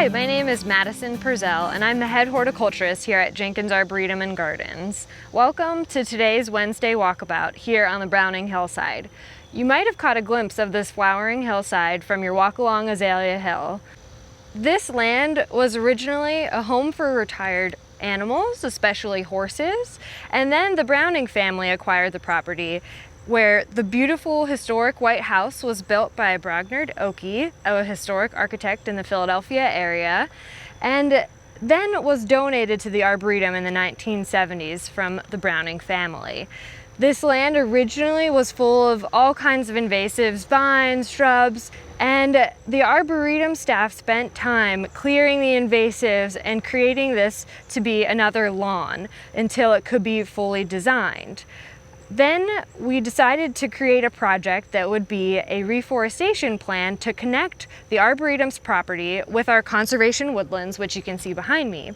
Hi, my name is Maddison Perzel, and I'm the head horticulturist here at Jenkins Arboretum and Gardens. Welcome to today's Wednesday Walkabout here on the Browning Hillside. You might have caught a glimpse of this flowering hillside from your walk along Azalea Hill. This land was originally a home for retired animals, especially horses, and then the Browning family acquired the property, where the beautiful historic white house was built by Bragnard Oakey, a historic architect in the Philadelphia area, and then was donated to the Arboretum in the 1970s from the Browning family. This land originally was full of all kinds of invasives, vines, shrubs, and the Arboretum staff spent time clearing the invasives and creating this to be another lawn until it could be fully designed. Then we decided to create a project that would be a reforestation plan to connect the Arboretum's property with our conservation woodlands, which you can see behind me.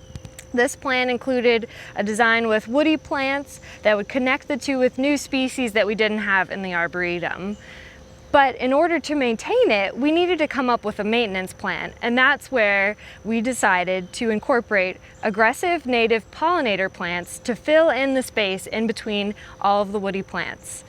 This plan included a design with woody plants that would connect the two with new species that we didn't have in the Arboretum. But in order to maintain it, we needed to come up with a maintenance plan, and that's where we decided to incorporate aggressive native pollinator plants to fill in the space in between all of the woody plants.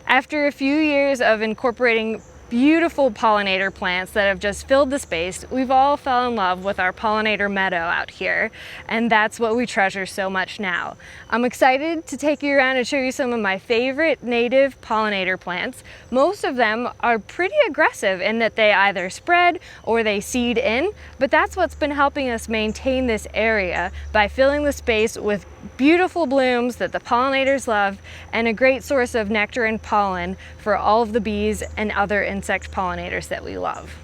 After a few years of incorporating beautiful pollinator plants that have just filled the space, we've all fell in love with our pollinator meadow out here, and that's what we treasure so much now. I'm excited to take you around and show you some of my favorite native pollinator plants. Most of them are pretty aggressive in that they either spread or they seed in, but that's what's been helping us maintain this area by filling the space with beautiful blooms that the pollinators love and a great source of nectar and pollen for all of the bees and other insect pollinators that we love.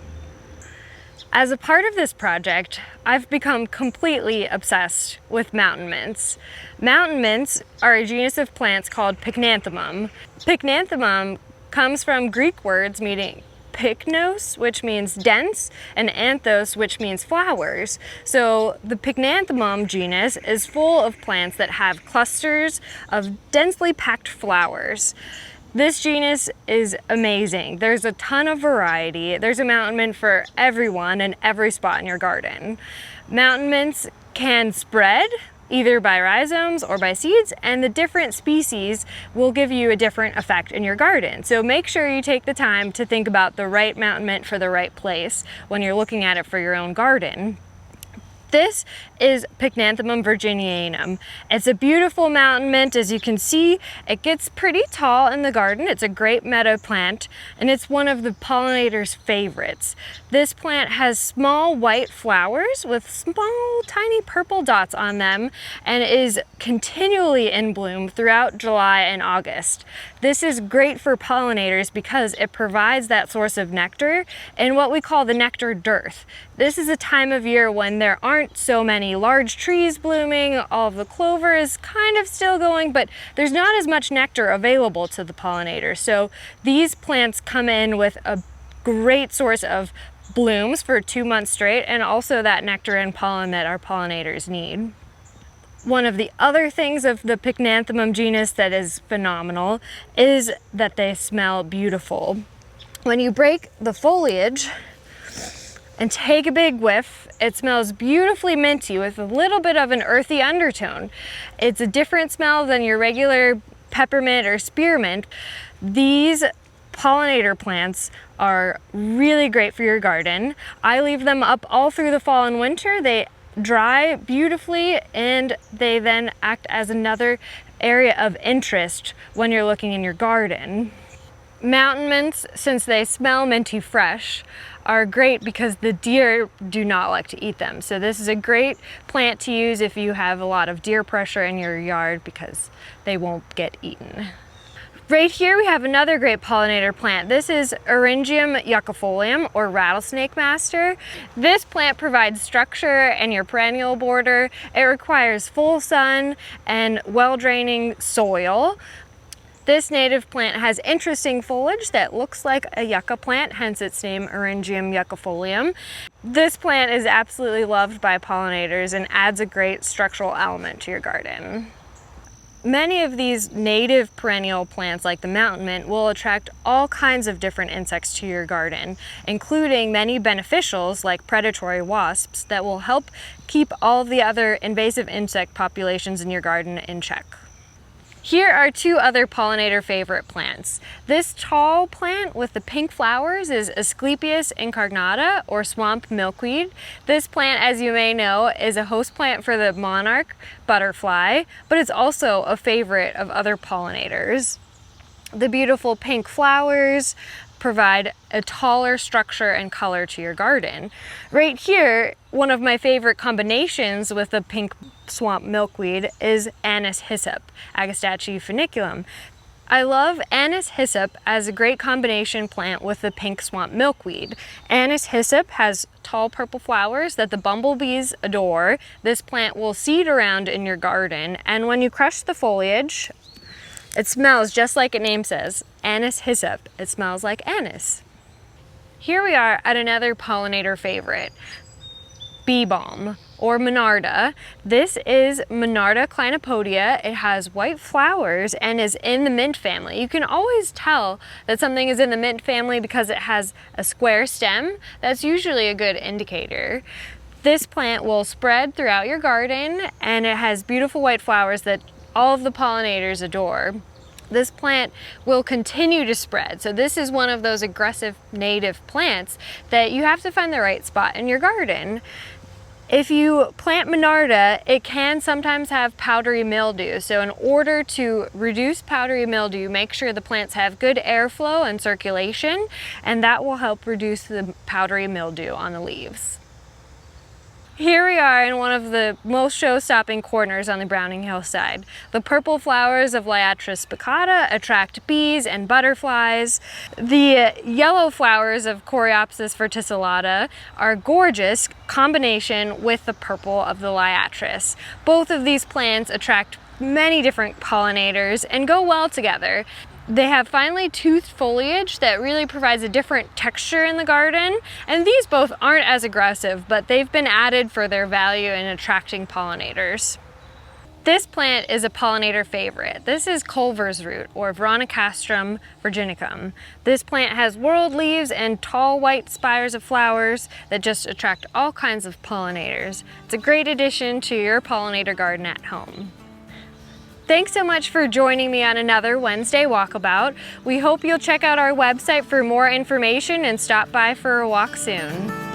As a part of this project, I've become completely obsessed with mountain mints. Mountain mints are a genus of plants called Pycnanthemum. Pycnanthemum comes from Greek words meaning pycnos, which means dense, and anthos, which means flowers. So the Pycnanthemum genus is full of plants that have clusters of densely packed flowers. This genus is amazing. There's a ton of variety. There's a mountain mint for everyone and every spot in your garden. Mountain mints can spread either by rhizomes or by seeds, and the different species will give you a different effect in your garden. So make sure you take the time to think about the right mountain mint for the right place when you're looking at it for your own garden. This is Pycnanthemum virginianum. It's a beautiful mountain mint. As you can see, it gets pretty tall in the garden. It's a great meadow plant, and it's one of the pollinators' favorites. This plant has small white flowers with small tiny purple dots on them and is continually in bloom throughout July and August. This is great for pollinators because it provides that source of nectar in what we call the nectar dearth. This is a time of year when there aren't so many large trees blooming, all of the clover is kind of still going, but there's not as much nectar available to the pollinators. So these plants come in with a great source of blooms for 2 months straight, and also that nectar and pollen that our pollinators need. One of the other things of the Pycnanthemum genus that is phenomenal is that they smell beautiful. When you break the foliage and take a big whiff, it smells beautifully minty with a little bit of an earthy undertone. It's a different smell than your regular peppermint or spearmint. These pollinator plants are really great for your garden. I leave them up all through the fall and winter. They dry beautifully, and they then act as another area of interest when you're looking in your garden. Mountain mints, since they smell minty fresh, are great because the deer do not like to eat them. So this is a great plant to use if you have a lot of deer pressure in your yard because they won't get eaten. Right here we have another great pollinator plant. This is Eryngium yuccifolium, or rattlesnake master. This plant provides structure in your perennial border. It requires full sun and well-draining soil. This native plant has interesting foliage that looks like a yucca plant, hence its name Eryngium yuccifolium. This plant is absolutely loved by pollinators and adds a great structural element to your garden. Many of these native perennial plants like the mountain mint will attract all kinds of different insects to your garden, including many beneficials like predatory wasps that will help keep all of the other invasive insect populations in your garden in check. Here are two other pollinator favorite plants. This tall plant with the pink flowers is Asclepias incarnata, or swamp milkweed. This plant, as you may know, is a host plant for the monarch butterfly, but it's also a favorite of other pollinators. The beautiful pink flowers provide a taller structure and color to your garden. Right here, one of my favorite combinations with the pink swamp milkweed is anise hyssop, Agastache foeniculum. I love anise hyssop as a great combination plant with the pink swamp milkweed. Anise hyssop has tall purple flowers that the bumblebees adore. This plant will seed around in your garden, and when you crush the foliage, it smells just like its name says, anise hyssop. It smells like anise. Here we are at another pollinator favorite, bee balm, or Monarda. This is Monarda clinopodia. It has white flowers and is in the mint family. You can always tell that something is in the mint family because it has a square stem. That's usually a good indicator. This plant will spread throughout your garden, and it has beautiful white flowers that all of the pollinators adore. This plant will continue to spread. So this is one of those aggressive native plants that you have to find the right spot in your garden. If you plant Monarda, it can sometimes have powdery mildew. So in order to reduce powdery mildew, make sure the plants have good airflow and circulation, and that will help reduce the powdery mildew on the leaves. Here we are in one of the most show-stopping corners on the Browning Hillside. The purple flowers of Liatris spicata attract bees and butterflies. The yellow flowers of Coreopsis verticillata are a gorgeous combination with the purple of the Liatris. Both of these plants attract many different pollinators and go well together. They have finely toothed foliage that really provides a different texture in the garden, and these both aren't as aggressive, but they've been added for their value in attracting pollinators. This plant is a pollinator favorite. This is Culver's root, or Veronicastrum virginicum. This plant has whorled leaves and tall white spires of flowers that just attract all kinds of pollinators. It's a great addition to your pollinator garden at home. Thanks so much for joining me on another Wednesday Walkabout. We hope you'll check out our website for more information and stop by for a walk soon.